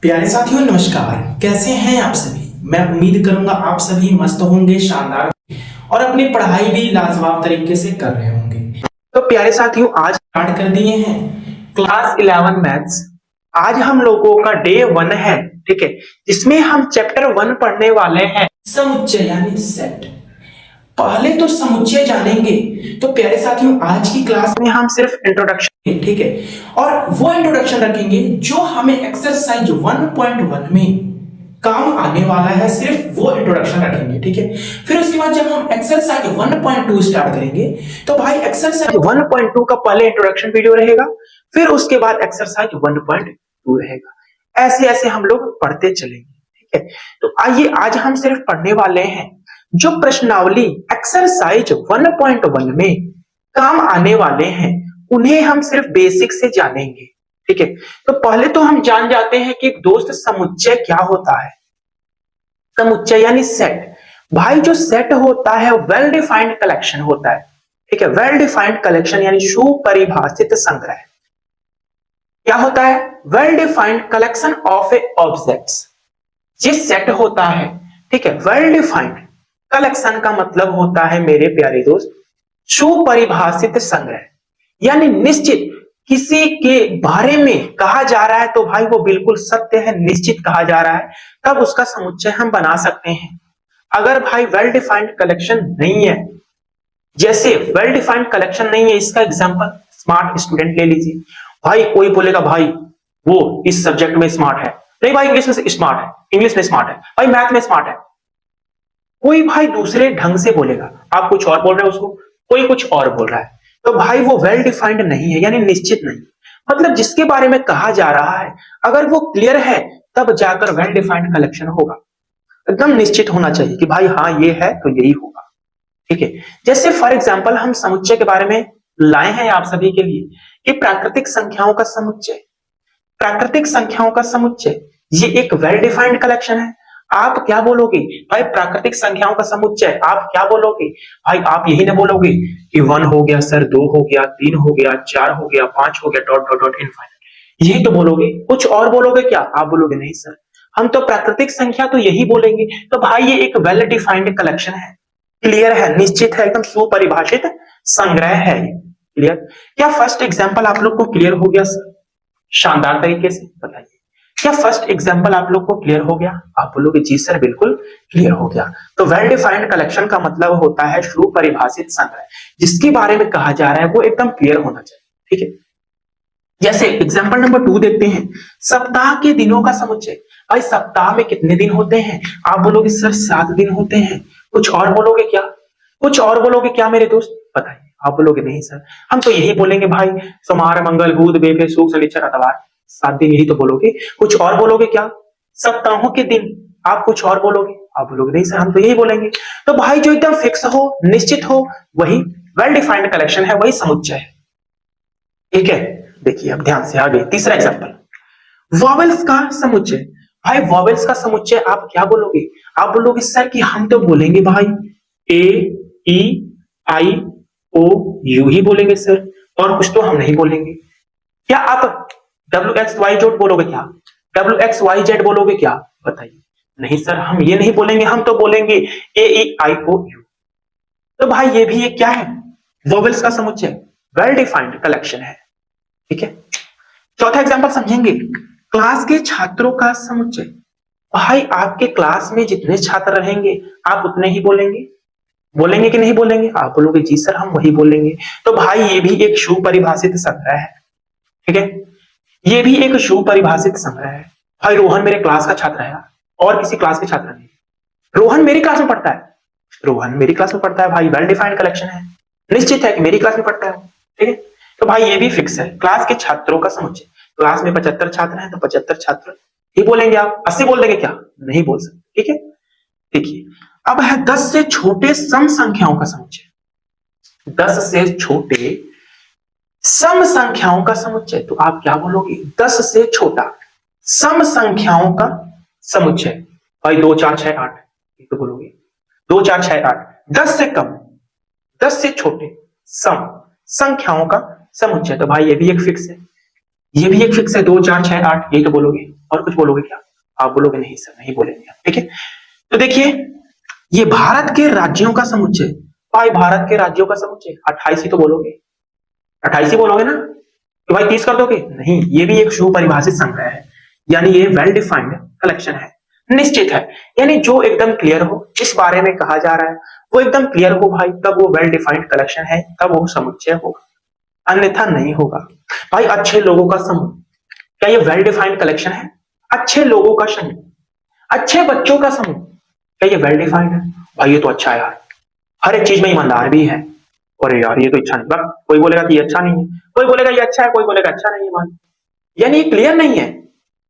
प्यारे साथियों नमस्कार। कैसे हैं आप सभी। मैं उम्मीद करूंगा आप सभी मस्त होंगे, शानदार और अपनी पढ़ाई भी लाजवाब तरीके से कर रहे होंगे। तो प्यारे साथियों आज स्टार्ट कर दिए हैं क्लास 11 मैथ्स। आज हम लोगों का डे 1 है, ठीक है, जिसमें हम चैप्टर 1 पढ़ने वाले हैं समुच्चय यानी सेट। पहले तो समुच्चय जानेंगे। तो प्यारे साथियों आज की क्लास में हम सिर्फ इंट्रोडक्शन, ठीक है, और वो इंट्रोडक्शन रखेंगे जो हमें एक्सरसाइज 1.1 में काम आने वाला है। सिर्फ वो इंट्रोडक्शन रखेंगे, ठीक है। फिर उसके बाद जब हम एक्सरसाइज 1.2 स्टार्ट करेंगे तो भाई एक्सरसाइज 1.2 का पहले इंट्रोडक्शन वीडियो रहेगा, फिर उसके बाद एक्सरसाइज 1.2 रहेगा। ऐसे ऐसे हम लोग पढ़ते चलेंगे, ठीक है। तो आइए आज हम सिर्फ पढ़ने वाले हैं जो प्रश्नावली एक्सरसाइज 1.1 में काम आने वाले हैं, उन्हें हम सिर्फ बेसिक से जानेंगे, ठीक है। तो पहले तो हम जान जाते हैं कि दोस्त समुच्चय क्या होता है। समुच्चय यानी सेट। भाई जो सेट होता है वेल डिफाइंड कलेक्शन होता है, ठीक है। वेल डिफाइंड कलेक्शन यानी सुपरिभाषित संग्रह। क्या होता है? Well defined collection of A objects. ये सेट होता है, ठीक है। वेल डिफाइंड कलेक्शन का मतलब होता है मेरे प्यारे दोस्त सुपरिभाषित संग्रह, यानी निश्चित किसी के बारे में कहा जा रहा है तो भाई वो बिल्कुल सत्य है, निश्चित कहा जा रहा है, तब उसका समुच्चय हम बना सकते हैं। अगर भाई वेल डिफाइंड कलेक्शन नहीं है, जैसे वेल डिफाइंड कलेक्शन नहीं है, इसका एग्जांपल स्मार्ट स्टूडेंट ले लीजिए। भाई कोई बोलेगा भाई वो इस सब्जेक्ट में स्मार्ट है, नहीं भाई इंग्लिश में स्मार्ट है, इंग्लिश में स्मार्ट है, भाई मैथ में स्मार्ट है। कोई भाई दूसरे ढंग से बोलेगा, आप कुछ और बोल रहे हो, उसको कोई कुछ और बोल रहा है, तो भाई वो वेल डिफाइंड नहीं है, यानी निश्चित नहीं। मतलब जिसके बारे में कहा जा रहा है अगर वो क्लियर है तब जाकर वेल डिफाइंड कलेक्शन होगा। एकदम निश्चित होना चाहिए कि भाई हाँ ये है तो यही होगा, ठीक है। जैसे फॉर एग्जाम्पल हम समुच्चय के बारे में लाए हैं आप सभी के लिए कि प्राकृतिक संख्याओं का समुच्चय। प्राकृतिक संख्याओं का समुच्चय ये एक वेल डिफाइंड कलेक्शन है। आप क्या बोलोगे भाई? प्राकृतिक संख्याओं का समुच्चय आप क्या बोलोगे भाई? आप यही ना बोलोगे कि 1 हो गया सर, 2 हो गया, 3 हो गया, 4 हो गया, 5 हो गया, डॉट डॉट डॉट इनफाइनाइट। यही तो बोलोगे, कुछ और बोलोगे क्या? आप बोलोगे नहीं सर हम तो प्राकृतिक संख्या तो यही बोलेंगे। तो भाई ये एक वेल डिफाइंड कलेक्शन है, क्लियर है, निश्चित है, एकदम सुपरिभाषित संग्रह है। क्लियर? क्या फर्स्ट एग्जाम्पल आप लोग को क्लियर हो गया सर? शानदार तरीके से बताइए, क्या फर्स्ट एग्जांपल आप लोग को क्लियर हो गया? आप बोलोगे जी सर बिल्कुल क्लियर हो गया। तो वेल डिफाइंड कलेक्शन का मतलब होता है सुपरिभाषित संग्रह, जिसके बारे में कहा जा रहा है वो एकदम क्लियर होना चाहिए, ठीक है। जैसे एग्जांपल नंबर 2 देखते हैं, सप्ताह के दिनों का समुच्चय। भाई सप्ताह में कितने दिन होते हैं? आप बोलोगे सर 7 दिन होते हैं। कुछ और बोलोगे क्या? कुछ और बोलोगे क्या मेरे दोस्त? बताइए। आप बोलोगे नहीं सर हम तो यही बोलेंगे भाई सोमवार, मंगल, बुध, बेफे, शुक्र, शनिचर, इतवार, 7 दिन, यही तो बोलोगे। कुछ और बोलोगे क्या? सप्ताहों के दिन आप कुछ और बोलोगे? आप बोलोगे नहीं सर हम तो यही बोलेंगे। तो भाई जो एकदम फिक्स हो, निश्चित हो, वही वेल डिफाइंड कलेक्शन है, वही समुच्चय है, ठीक है। देखिए अब ध्यान से आगे तीसरा एग्जांपल, वॉवेल्स का समुच्चय। भाई वॉवेल्स का समुच्चय आप क्या बोलोगे? आप बोलोगे सर कि हम तो बोलेंगे भाई ए, ई, आई, ओ, यू ही बोलेंगे सर, और कुछ तो हम नहीं बोलेंगे। क्या आप WXYZ बोलोगे क्या? WXYZ बोलोगे क्या? बताइए। नहीं सर हम ये नहीं बोलेंगे, हम तो बोलेंगे AEIOU। तो भाई ये भी एक क्या है? वोवेल्स का समुच्चय, वेल डिफाइंड कलेक्शन है, ठीक है। चौथा एग्जांपल समझेंगे, क्लास के छात्रों का समुच्चय। भाई आपके क्लास में जितने छात्र रहेंगे आप उतने ही बोलेंगे। बोलेंगे कि नहीं बोलेंगे? आप बोलोगे जी सर हम वही बोलेंगे। तो भाई ये भी एक सुपरिभाषित संग्रह है, ठीक है। ये भी एक सुपरिभाषित संग्रह है। भाई रोहन मेरे क्लास का छात्र है और किसी क्लास के छात्र नहीं। रोहन मेरी क्लास में पढ़ता है, रोहन मेरी क्लास में पढ़ता है, भाई वेल डिफाइंड कलेक्शन है, निश्चित है कि मेरी क्लास में पढ़ता है, ठीक है। तो भाई ये भी फिक्स है, क्लास के छात्रों का समुच्चय। क्लास में 75 छात्र हैं तो 75 छात्र ही बोलेंगे। आप 80 बोल देंगे क्या? नहीं बोल सकते, ठीक है। देखिए अब है 10 से छोटे सम संख्याओं का समुच्चय। 10 से छोटे सम संख्याओं का समुच्चय, तो आप क्या बोलोगे? 10 से छोटा सम संख्याओं का समुच्चय। भाई 2 4 6 8 ये तो बोलोगे, 2 4 6 8। 10 से कम, 10 से छोटे सम संख्याओं का समुच्चय, तो भाई ये भी एक फिक्स है, ये भी एक फिक्स है, 2 4 6 8 ये तो बोलोगे। और कुछ बोलोगे क्या? आप बोलोगे नहीं सर, नहीं बोलेंगे, ठीक है। तो देखिए, ये भारत के राज्यों का समुच्चय। भाई भारत के राज्यों का समुच्चय 28 ही तो बोलोगे, 28 ही बोलोगे ना कि भाई 30 कर दोगे? नहीं, ये भी एक सुपरिभाषित संग्रह है, यानी ये वेल डिफाइंड कलेक्शन है, निश्चित है, यानी जो एकदम क्लियर हो, जिस बारे में कहा जा रहा है वो एकदम क्लियर हो भाई, तब वो वेल डिफाइंड कलेक्शन है, तब वो समुच्चय होगा, अन्यथा नहीं होगा। भाई अच्छे लोगों का समूह, क्या ये वेल डिफाइंड कलेक्शन है? अच्छे लोगों का समूह, अच्छे बच्चों का समूह, क्या ये वेल डिफाइंड है? भाई ये तो अच्छा है यार, हर एक चीज में ईमानदार भी है। अरे यार ये तो अच्छा नहीं, बस कोई बोलेगा कि ये अच्छा नहीं है, कोई बोलेगा ये अच्छा है, कोई बोलेगा अच्छा नहीं है भाई, यानी ये क्लियर नहीं है।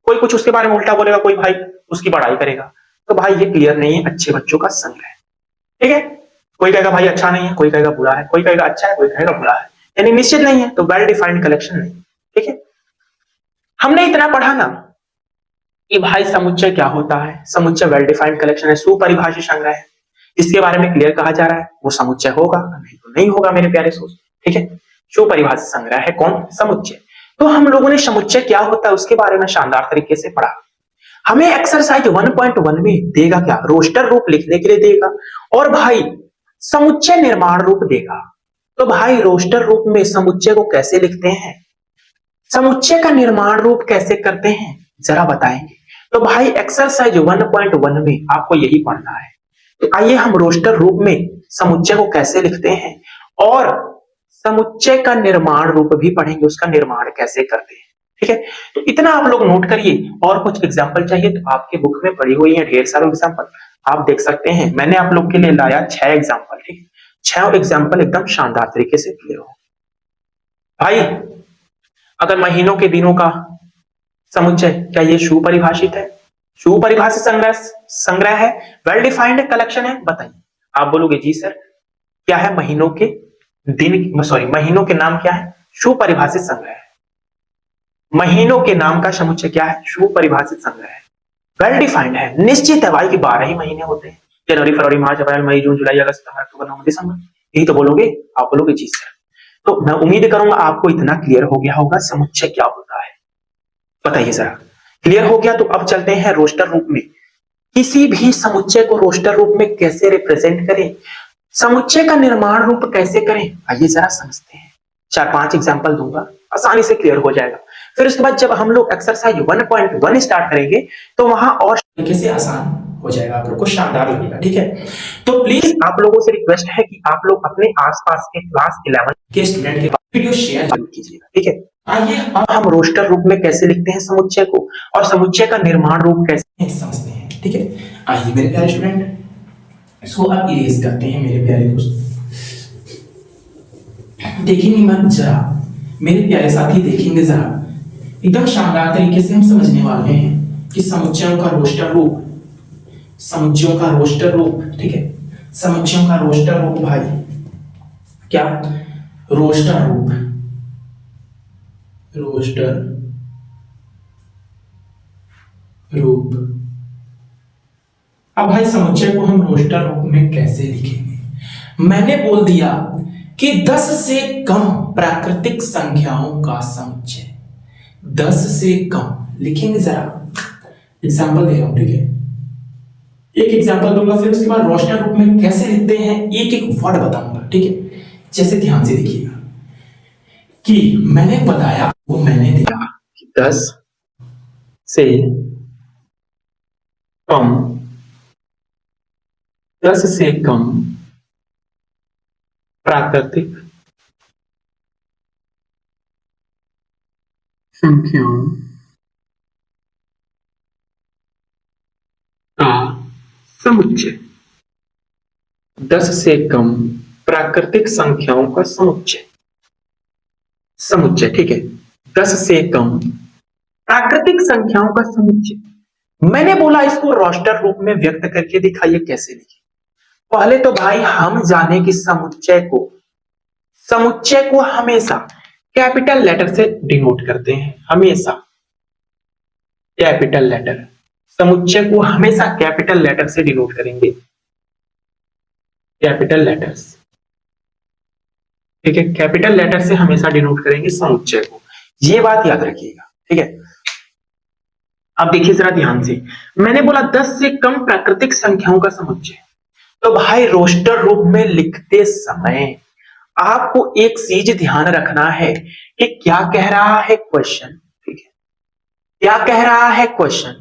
कोई कुछ उसके बारे में उल्टा बोलेगा, कोई भाई उसकी बड़ाई करेगा, तो भाई ये क्लियर नहीं है, अच्छे बच्चों का संग्रह है, ठीक है। कोई कहेगा भाई अच्छा नहीं है, कोई कहेगा बुरा है, कोई कहेगा अच्छा है, कोई कहेगा बुरा है, यानी निश्चित नहीं है, तो वेल डिफाइंड कलेक्शन नहीं, ठीक है। हमने इतना पढ़ा ना कि भाई समुच्चय क्या होता है, समुच्चय वेल डिफाइंड कलेक्शन है, सुपरिभाषित संग्रह है, इसके बारे में क्लियर कहा जा रहा है, वो समुच्चय होगा, नहीं तो नहीं होगा मेरे प्यारे सोच, ठीक है। सुपरिभाषित संग्रह है कौन? समुच्चय। तो हम लोगों ने समुच्चय क्या होता है उसके बारे में शानदार तरीके से पढ़ा। हमें एक्सरसाइज 1.1 में देगा क्या? रोस्टर रूप लिखने के लिए देगा, और भाई समुच्चय निर्माण रूप देगा। तो भाई रोस्टर रूप में समुच्चय को कैसे लिखते हैं, समुच्चय का निर्माण रूप कैसे करते हैं, जरा बताएंगे। तो भाई एक्सरसाइज 1.1 में आपको यही पढ़ना है। तो आइए हम रोस्टर रूप में समुच्चय को कैसे लिखते हैं, और समुच्चय का निर्माण रूप भी पढ़ेंगे, उसका निर्माण कैसे करते हैं, ठीक है। तो इतना आप लोग नोट करिए, और कुछ एग्जाम्पल चाहिए तो आपके बुक में पड़ी हुई है ढेर सारे एग्जाम्पल, आप देख सकते हैं। मैंने आप लोग के लिए लाया 6 एग्जाम्पल, ठीक है। 6 एग्जाम्पल एकदम शानदार तरीके से क्लियर हो। भाई अगर महीनों के दिनों का समुच्चय, क्या ये सुपरिभाषित है? सुपरिभाषित संग्रह है, वेल डिफाइंड कलेक्शन है? बताइए। आप बोलोगे जी सर, क्या है? महीनों के दिन, सॉरी, महीनों के नाम क्या है? सुपरिभाषित संग्रह है। महीनों के नाम का समुच्चय क्या है? सुपरिभाषित संग्रह है, वेल डिफाइंड है, निश्चित है भाई कि 12 ही महीने होते हैं, जनवरी फरवरी मार्च अप्रैल मई जून जुलाई अगस्त सितंबर अक्टूबर नवंबर दिसंबर, यही तो बोलोगे? आप बोलोगे जी सर। तो मैं उम्मीद करूंगा आपको इतना क्लियर हो गया होगा समुच्चय क्या होता है, बताइए जरा। क्लियर हो गया? तो अब चलते हैं रोस्टर रूप में। किसी भी समुच्चय को रोस्टर रूप में कैसे रिप्रेजेंट करें, समुच्चय का निर्माण रूप कैसे करें, आइए जरा समझते हैं। 4-5 एग्जांपल दूंगा, आसानी से क्लियर हो जाएगा। फिर उसके बाद जब हम लोग एक्सरसाइज 1.1 स्टार्ट करेंगे तो वहां और तरीके से आसान हो जाएगा, आप लोग को शानदार लगेगा, ठीक है। तो प्लीज आप लोगों से रिक्वेस्ट है कि आप लोग अपने आसपास के क्लास 11 के स्टूडेंट के पास वीडियो शेयर जरूर कीजिएगा, ठीक है। आइए अब हम रोस्टर रूप में कैसे लिखते हैं समुच्चय को, और समुच्चय का निर्माण रूप कैसे समझते हैं, ठीक है। आइए मेरे प्यारे स्टूडेंट, इसको आप इरेज करते हैं मेरे प्यारे दोस्त। देखेंगे मन जरा, मेरे प्यारे साथी देखेंगे जरा, एकदम शानदार तरीके से हम समझने वाले हैं कि समुच्चयों का रोस्टर रूप, समुच्चयों का रोस्टर रूप, ठीक है। समुच्चयों का रोस्टर रूप भाई, क्या? रोस्टर रूप, रोस्टर रूप। अब भाई समुच्चय को हम रोस्टर रूप में कैसे लिखेंगे? मैंने बोल दिया कि 10 से कम प्राकृतिक संख्याओं का समुच्चय, 10 से कम लिखेंगे। जरा एग्जांपल दे रहा हूं, ठीक है। एक एग्जांपल दूंगा, फिर उसके बाद रोस्टर रूप में कैसे लिखते हैं एक एक वर्ड बताऊंगा, ठीक है। जैसे ध्यान से देखिएगा कि मैंने बताया, वो मैंने दिया कि 10 से कम, 10 से कम प्राकृतिक संख्याओं का समुच्चय, 10 से कम प्राकृतिक संख्याओं का समुच्चय, समुच्चय, ठीक है। 10 से कम प्राकृतिक संख्याओं का समुच्चय। मैंने बोला इसको रोस्टर रूप में व्यक्त करके दिखाइए कैसे लिखे। पहले तो भाई हम जाने कि समुच्चय को हमेशा कैपिटल लेटर से डिनोट करते हैं, हमेशा कैपिटल लेटर, समुच्चय को हमेशा कैपिटल लेटर से डिनोट करेंगे, कैपिटल लेटर्स, ठीक है। कैपिटल लेटर से हमेशा डिनोट करेंगे समुच्चय को, ये बात याद रखिएगा, ठीक है। अब देखिए जरा ध्यान से, मैंने बोला 10 से कम प्राकृतिक संख्याओं का समुच्चय। तो भाई रोस्टर रूप में लिखते समय आपको एक चीज ध्यान रखना है कि क्या कह रहा है क्वेश्चन, ठीक है, क्या कह रहा है क्वेश्चन,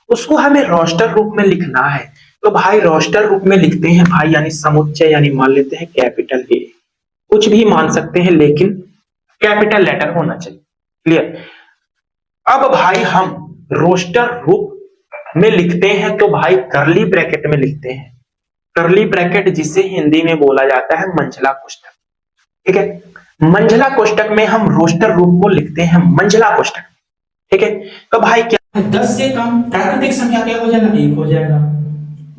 उसको हमें रोस्टर रूप में लिखना है। तो भाई रोस्टर रूप में लिखते हैं भाई, यानी समुच्चय, यानी मान लेते हैं कैपिटल ए, कुछ भी मान सकते हैं लेकिन कैपिटल लेटर होना चाहिए। क्लियर। अब भाई हम रोस्टर रूप में लिखते हैं तो भाई करली ब्रैकेट में लिखते हैं, करली ब्रैकेट जिसे हिंदी में बोला जाता है मंझला कोष्ठक, ठीक है। मंझला कोष्ठक में हम रोस्टर रूप को लिखते हैं मंझला कोष्ठक, ठीक है। तो भाई क्या 10 से कम प्राकृतिक संख्या क्या हो जाएगा, 1 हो जाएगा,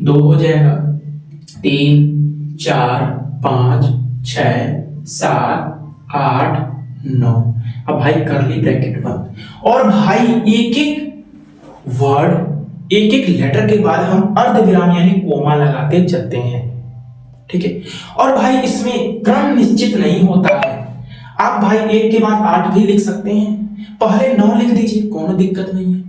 2 हो जाएगा, 3 4 5 6 7 8 9। अब भाई करली ब्रैकेट बंद, और भाई एक एक वर्ड, एक एक लेटर के बाद हम अर्धविराम यानी कोमा लगाते चलते हैं, ठीक है। और भाई इसमें क्रम निश्चित नहीं होता है, आप भाई 1 के बाद 8 भी लिख सकते हैं, पहले 9 लिख दीजिए, कोई दिक्कत नहीं है,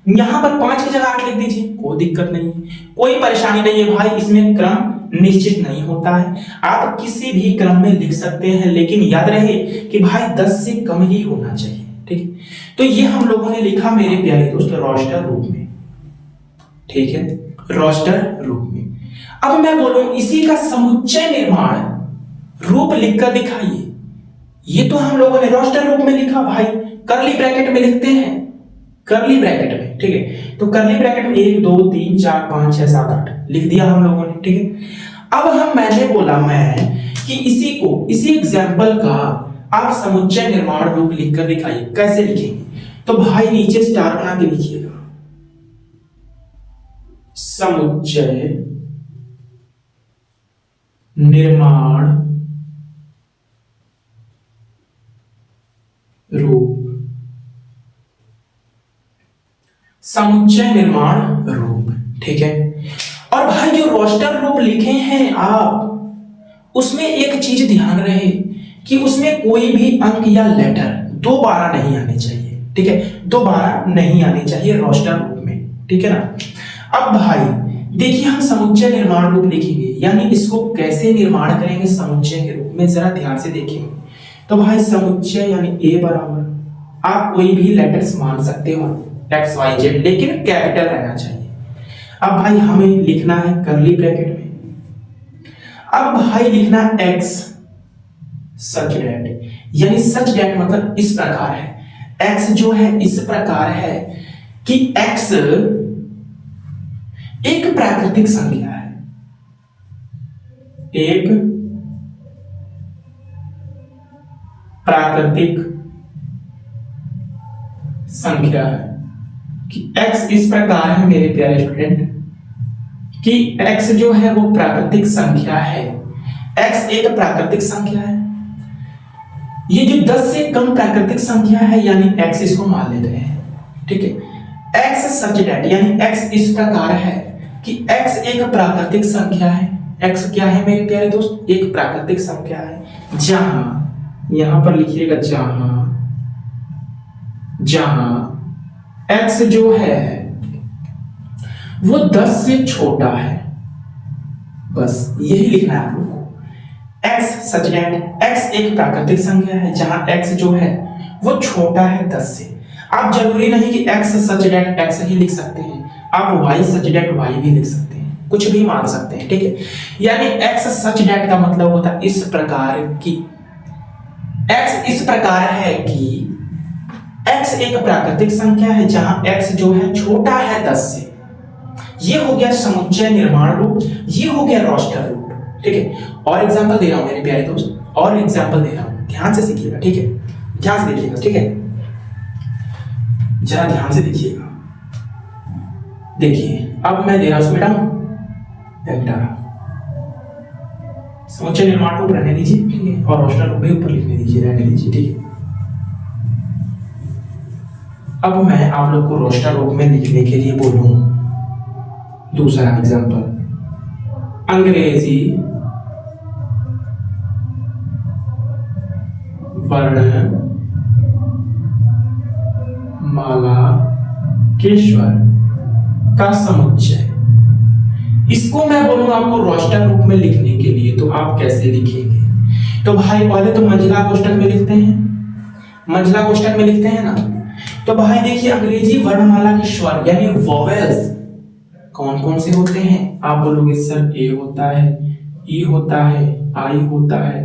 यहां पर 5 की जगह 8 लिख दीजिए, कोई दिक्कत नहीं है, कोई परेशानी नहीं है भाई, इसमें क्रम निश्चित नहीं होता है, आप किसी भी क्रम में लिख सकते हैं, लेकिन याद रहे कि भाई 10 से कम ही होना चाहिए, ठीक है। तो ये हम लोगों ने लिखा मेरे प्यारे दोस्त रोस्टर रूप में, ठीक है, रोस्टर रूप में। अब मैं बोलूं इसी का समुच्चय निर्माण रूप लिखकर दिखाइए, ये तो हम लोगों ने रोस्टर रूप में लिखा भाई, करली ब्रैकेट में लिखते हैं, करली ब्रैकेट में, ठीक है। तो करली ब्रैकेट में 1 2 3 4 5 6 7 8 लिख दिया हम लोगों ने, ठीक है। अब मैंने बोला कि इसी को, इसी एग्जाम्पल का आप समुच्चय निर्माण रूप लिखकर दिखाइए, कैसे लिखेंगे। तो भाई नीचे स्टार बना के लिखिएगा, समुच्चय निर्माण रूप, समुच्चय निर्माण रूप, ठीक है। और भाई जो रोस्टर रूप लिखे हैं आप, उसमें एक चीज ध्यान रहे कि उसमें कोई भी अंक या लेटर दोबारा नहीं आने चाहिए, ठीक है, दोबारा नहीं आने चाहिए रोस्टर रूप में, ठीक है ना। अब भाई देखिए हम समुच्चय निर्माण रूप लिखेंगे, यानी इसको कैसे निर्माण करेंगे समुच्चय के रूप में, जरा ध्यान से देखेंगे। तो भाई समुच्चय यानी ए बराबर, आप कोई भी लेटर्स मान सकते हो एक्स वाई जेड, लेकिन कैपिटल रहना चाहिए। अब भाई हमें लिखना है करली ब्रैकेट में, अब भाई लिखना एक्स सच डेट, यानी सच डेट मतलब इस प्रकार है, एक्स जो है इस प्रकार है कि एक्स एक प्राकृतिक संख्या है, एक प्राकृतिक संख्या है, कि x इस प्रकार है मेरे प्यारे स्टूडेंट कि x जो है वो प्राकृतिक संख्या है, x एक प्राकृतिक संख्या है, ये जो 10 से कम प्राकृतिक संख्या है यानी x इसको मान लेते हैं, ठीक है। x सच दैट यानी x इस प्रकार है कि x एक प्राकृतिक संख्या है, x क्या है मेरे प्यारे दोस्त, एक प्राकृतिक संख्या है, जहां यहां पर लिखिएगा जहां x जो है वो 10 से छोटा है, बस यही लिखना है आप लोगों को। x सच दैट x एक प्राकृतिक संख्या है जहां x जो है वो छोटा है 10 से। आप जरूरी नहीं कि x सच दैट x ही लिख सकते हैं, आप y सच दैट y भी लिख सकते हैं, कुछ भी मान सकते हैं, ठीक है। यानी x सच दैट का मतलब होता है इस प्रकार की, x इस प्रकार है कि x एक प्राकृतिक संख्या है जहां x जो है छोटा है 10 से। ये हो गया समुच्चय निर्माण रूप, ये हो गया रोस्टर रूप, ठीक है। और एग्जांपल दे रहा हूं मेरे प्यारे दोस्त, और एग्जांपल दे रहा हूं, ध्यान से सीखिएगा, ठीक है, ध्यान से देखिएगा, ठीक है, जरा ध्यान से देखिएगा। देखिए अब मैं दे रहा हूं बेटा वेक्टर, समुच्चय निर्माण रूप रहने दीजिए, ठीक है, और रोस्टर रूप भी ऊपर लिखने दीजिए, रहने दीजिए, ठीक है। अब मैं आप लोग को रोस्टर रूप में लिखने के लिए बोलूं दूसरा एग्जांपल, अंग्रेजी वर्ण माला के स्वर का समुच्चय। इसको मैं बोलूंगा आपको रोस्टर रूप में लिखने के लिए, तो आप कैसे लिखेंगे? तो भाई पहले तो मंझला कोष्ठक में लिखते हैं, मंझला कोष्ठक में लिखते हैं ना। तो भाई देखिए अंग्रेजी वर्णमाला के स्वर यानी वोवेल्स कौन कौन से होते हैं? आप बोलोगे सर ए होता है, ई होता है, आई होता है,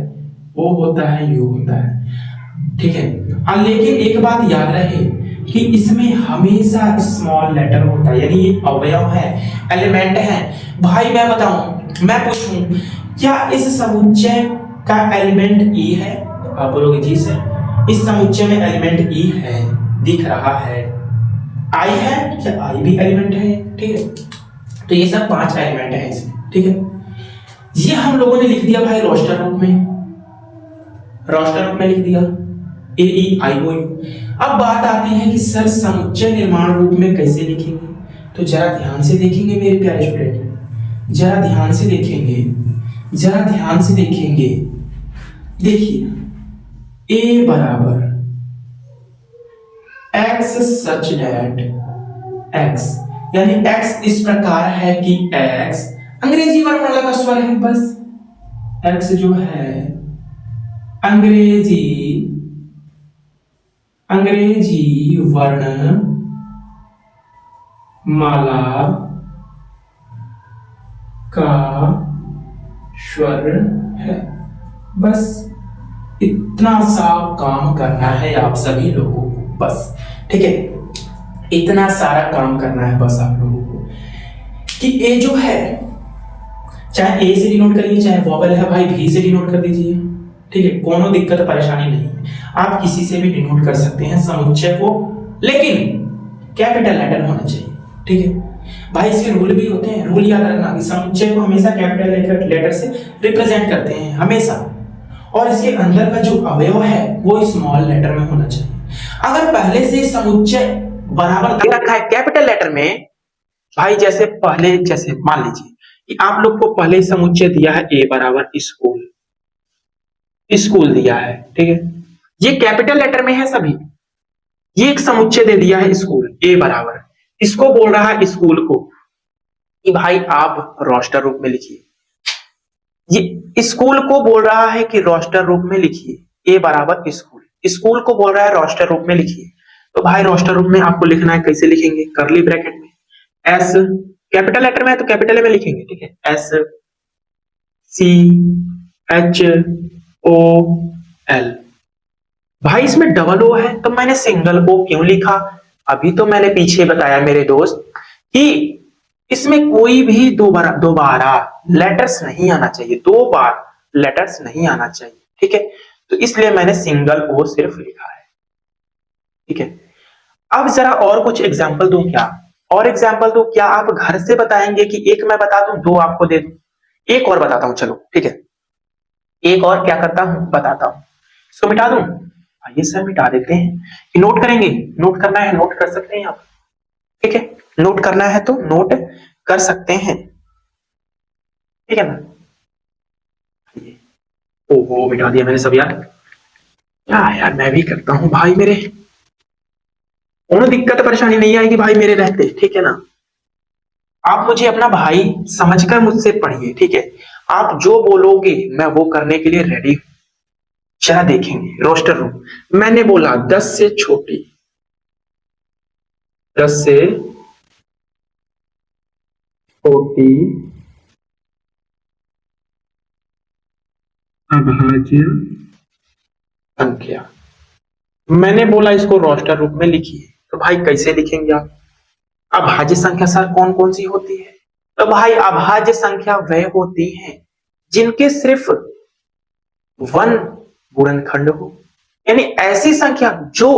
ओ होता है, यू होता है, ठीक है। लेकिन एक बात याद रहे कि इसमें हमेशा स्मॉल लेटर होता है, यानी ये अवयव है, एलिमेंट है। भाई मैं बताऊं, मैं पूछूं क्या इस समुच्चय का एलिमेंट ई है? आप बोलोगे जी सर इस समुच्चय में एलिमेंट ई है, दिख रहा है। आई है क्या? आई भी एलिमेंट है, ठीक है। तो ये सब 5 एलिमेंट है इसमें, ठीक है। ये हम लोगों ने लिख दिया भाई रोस्टर रूप में, रोस्टर रूप में लिख दिया ए ई आई ओ यू। अब बात आती है कि सर समुच्चय निर्माण रूप में कैसे लिखेंगे? तो जरा ध्यान से देखेंगे मेरे प्यारे स्टूडेंट, जरा ध्यान से देखेंगे, जरा ध्यान से देखेंगे। देखिए ए बराबर एक्स सच दैट एक्स, यानी एक्स इस प्रकार है कि एक्स अंग्रेजी वर्णमाला का स्वर है, बस एक्स जो है अंग्रेजी वर्ण माला का स्वर है। बस इतना सा काम करना है आप सभी लोगों को, बस, ठीक है। इतना सारा काम करना है बस आप लोगों को कि ए जो है, चाहे ए से डिनोट करिए, चाहे वोवेल है भाई भी से डिनोट कर दीजिए, ठीक है। कोनो दिक्कत परेशानी नहीं है, आप किसी से भी डिनोट कर सकते हैं समुच्चय को, लेकिन कैपिटल लेटर होना चाहिए, ठीक है भाई। इसके रूल भी होते हैं, रूल याद रखना कि समुच्चय को हमेशा कैपिटल लेटर से रिप्रेजेंट करते हैं हमेशा, और इसके अंदर का जो अवयव है वो स्मॉल लेटर में होना चाहिए। अगर पहले से समुच्चय बराबर दे रखा है कैपिटल लेटर में, भाई जैसे पहले, जैसे मान लीजिए कि आप लोग को पहले समुच्चय दिया है ए बराबर स्कूल, स्कूल दिया है, ठीक है। ये कैपिटल लेटर में है सभी, ये एक समुच्चय दे दिया है स्कूल ए बराबर, इसको बोल रहा है स्कूल को कि भाई आप रोस्टर रूप में लिखिए। ये स्कूल को बोल रहा है कि रोस्टर रूप में लिखिए, ए बराबर स्कूल, स्कूल को बोल रहा है रोस्टर रूप में लिखिए। तो भाई रोस्टर रूप में आपको लिखना है, कैसे लिखेंगे? कर्ली ब्रैकेट में एस, कैपिटल लेटर में है तो कैपिटल में लिखेंगे, ठीक है। S C H O L. भाई इसमें डबल ओ है तो मैंने सिंगल ओ क्यों लिखा? अभी तो मैंने पीछे बताया मेरे दोस्त कि इसमें कोई भी दोबारा लेटर्स नहीं आना चाहिए, 2 बार लेटर्स नहीं आना चाहिए, ठीक है। तो इसलिए मैंने सिंगल ओ सिर्फ लिखा है, ठीक है। अब जरा और कुछ एग्जांपल दूं क्या? और एग्जांपल दूं क्या? आप घर से बताएंगे कि एक मैं बता दूं, 2 आपको दे दूं? एक और बताता हूं, चलो ठीक है। एक और क्या करता हूं बताता हूं, इसको मिटा दूं? आइए सर मिटा देते हैं। नोट करेंगे, नोट करना है नोट कर सकते हैं आप, ठीक है। नोट करना है तो नोट कर सकते हैं, ठीक है ना। ओहो मिटा दिया मैंने सब यार, क्या यार मैं भी करता हूं भाई, मेरे कोनो दिक्कत परेशानी नहीं आएगी भाई मेरे रहते, ठीक है ना। आप मुझे अपना भाई समझकर मुझसे पढ़िए, ठीक है। आप जो बोलोगे मैं वो करने के लिए रेडी हूं। जरा देखेंगे रोस्टर रूम, मैंने बोला 10 से छोटी, 10 से छोटी अभाज्य संख्या, मैंने बोला इसको रोस्टर रूप में लिखिए। तो भाई कैसे लिखेंगे आप? अभाज्य संख्या सर कौन कौन सी होती है? तो भाई अभाज्य संख्या वह होती हैं जिनके सिर्फ 1 गुणनखंड हो, यानी ऐसी संख्या जो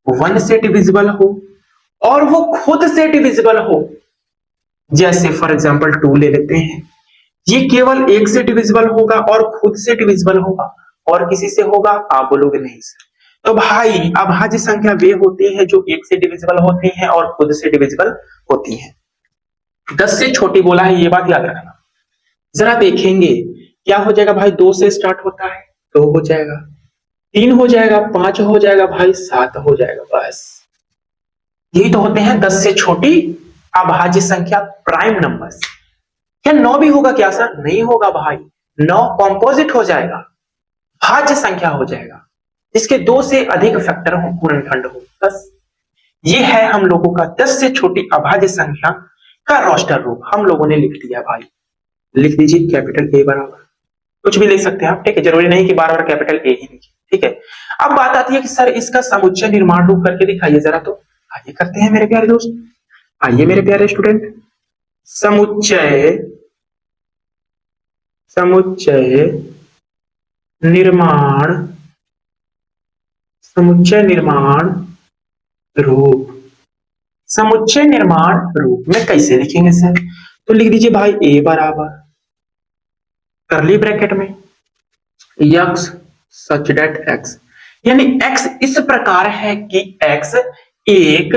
1 से डिविजिबल हो और वो खुद से डिविजिबल हो। जैसे फॉर एग्जांपल 2 ले लेते हैं, ये केवल 1 से डिविजिबल होगा और खुद से डिविजिबल होगा, और किसी से होगा? आप बोलोगे नहीं सर। तो भाई अभाज्य संख्या वे होती है जो 1 से डिविजिबल होती हैं और खुद से डिविजिबल होती हैं। 10 से छोटी बोला है, ये बात याद रखना। जरा देखेंगे क्या हो जाएगा भाई, 2 से स्टार्ट होता है 2 हो जाएगा, 3 हो जाएगा, 5 हो जाएगा भाई, 7 हो जाएगा, बस यही तो होते हैं 10 से छोटी अभाज्य संख्या, प्राइम नंबर्स। क्या 9 भी होगा क्या सर? नहीं होगा भाई, 9 कॉम्पोजिट हो जाएगा, भाज्य संख्या हो जाएगा, इसके 2 से अधिक फैक्टर हो, पूर्णखंड हो। बस ये है हम लोगों का 10 से छोटी अभाज्य संख्या का रोस्टर रूप हम लोगों ने लिख दिया भाई। लिख दीजिए कैपिटल ए बराबर, कुछ भी लिख सकते हैं आप, ठीक है, जरूरी नहीं कि बार बार कैपिटल ए ही लिखिए, ठीक है। अब बात आती है कि सर इसका समुच्चय निर्माण रूप करके दिखाइए जरा, तो आइए करते हैं मेरे प्यारे दोस्त, आइए मेरे प्यारे स्टूडेंट। समुच्चय निर्माण, समुच्चय निर्माण रूप, समुच्चय निर्माण रूप में कैसे लिखेंगे सर? तो लिख दीजिए भाई ए बराबर करली ब्रैकेट में x सच डेट x, यानी x इस प्रकार है कि x एक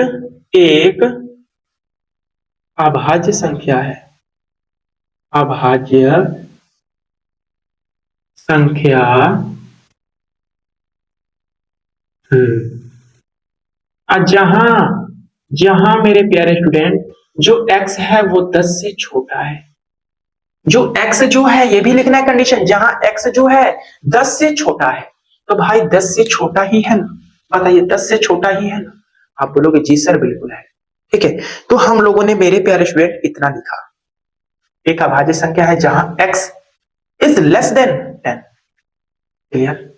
अभाज्य संख्या है, अभाज्य संख्या जहां मेरे प्यारे स्टूडेंट जो x है वो 10 से छोटा है, जो x जो है ये भी लिखना है कंडीशन, जहां x जो है 10 से छोटा है, तो भाई 10 से छोटा ही है ना, बताइए 10 से छोटा ही है ना? आप बोलोगे जी सर बिल्कुल है, ठीक है। तो हम लोगों ने मेरे प्यारे स्टूडेंट इतना लिखा, एक अभाज्य संख्या है जहां x is less than 10, clear?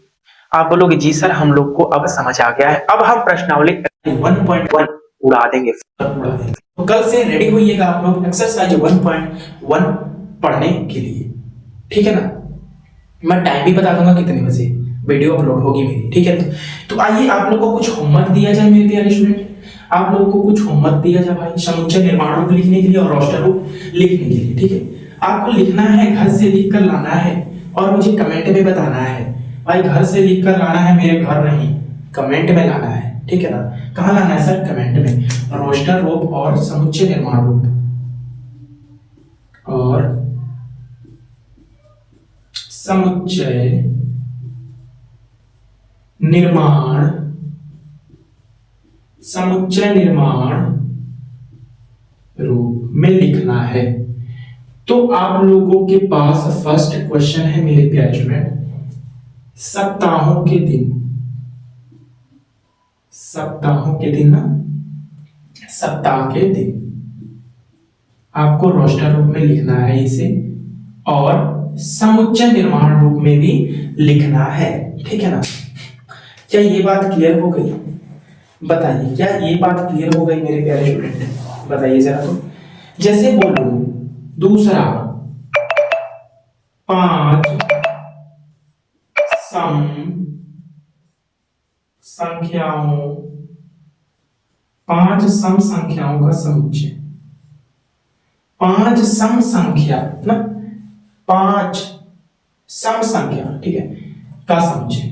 आप बोलोगे जी सर हम लोग को अब समझ आ गया है, अब हम प्रश्नावली 1.1 उड़ा देंगे। तो कल से रेडी होइएगा आप लोग एक्सरसाइज 1.1 पढ़ने के लिए, ठीक है ना? मैं टाइम भी बता दूंगा कितने बजे वीडियो अपलोड होगी मेरी, ठीक है। तो आइए आप लोगों को कुछ होमवर्क दिया जाए मेरे प्यारे स्टूडेंट, आप लोगों को कुछ होमवर्क दिया जाए भाई, समुच्चय निर्माण रूप लिखने के लिए और रोस्टर रूप लिखने के लिए, ठीक है। आपको लिखना है, घर से लिख कर लाना है और मुझे कमेंट में बताना है भाई, घर से लिख कर लाना है, मेरे घर नहीं, कमेंट में लाना है, ठीक है ना? कहां लाना है सर? कमेंट में। रोस्टर रूप और समुच्चय निर्माण रूप, और समुच्चय निर्माण रूप में लिखना है। तो आप लोगों के पास फर्स्ट क्वेश्चन है मेरे प्यारे स्टूडेंट, सप्ताहों के दिन ना, सप्ताह के दिन आपको रोस्टर रूप में लिखना है इसे, और समुच्चय निर्माण रूप में भी लिखना है, ठीक है ना? क्या ये बात क्लियर हो गई? बताइए, क्या ये बात क्लियर हो गई मेरे प्यारे स्टूडेंट? बताइए जरा। तो जैसे बोलो दूसरा, 5 सम संख्याओं का समुच्चय, 5 सम संख्या ना, 5 सम संख्या, ठीक है, का समुच्चय।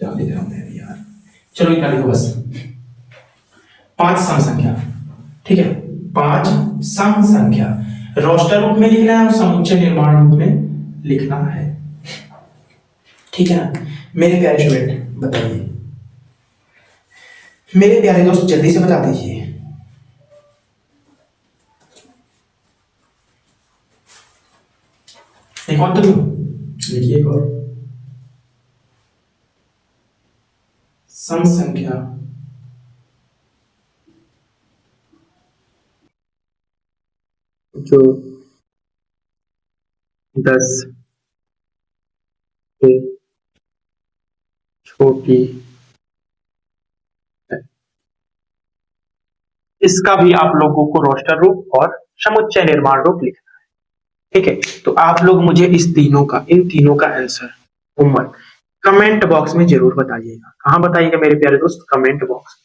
क्या लिख रहा हूं मैं यार, चलो इतना लिखो बस, 5 सम संख्या, ठीक है, 5 सम संख्या रोस्टर रूप में लिखना है और समुच्चय निर्माण रूप में लिखना है, ठीक है ना? मेरे प्यारे स्टूडेंट बताइए, मेरे प्यारे दोस्त जल्दी से बता दीजिए। एक और तो लिखिए, एक और, सम संख्या जो 10 से छोटी है, इसका भी आप लोगों को रोस्टर रूप और समुच्चय निर्माण रूप लिखना है, ठीक है। तो आप लोग मुझे इन तीनों का आंसर होमवर्क कमेंट बॉक्स में जरूर बताइएगा। कहां बताइएगा मेरे प्यारे दोस्त? Comment box.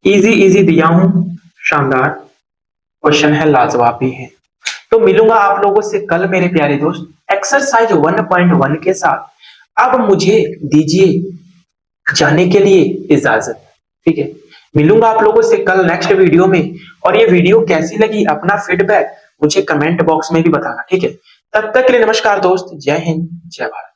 इजी दिया हूं, शानदार क्वेश्चन है, लाजवाब भी है। तो मिलूंगा आप लोगों से कल मेरे प्यारे दोस्त एक्सरसाइज 1.1 के साथ। अब मुझे दीजिए जाने के लिए इजाजत, ठीक है। मिलूंगा आप लोगों से कल नेक्स्ट वीडियो में, और ये वीडियो कैसी लगी अपना फीडबैक मुझे कमेंट बॉक्स में भी बताना, ठीक है। तब तक के लिए नमस्कार दोस्त, जय हिंद, जय भारत।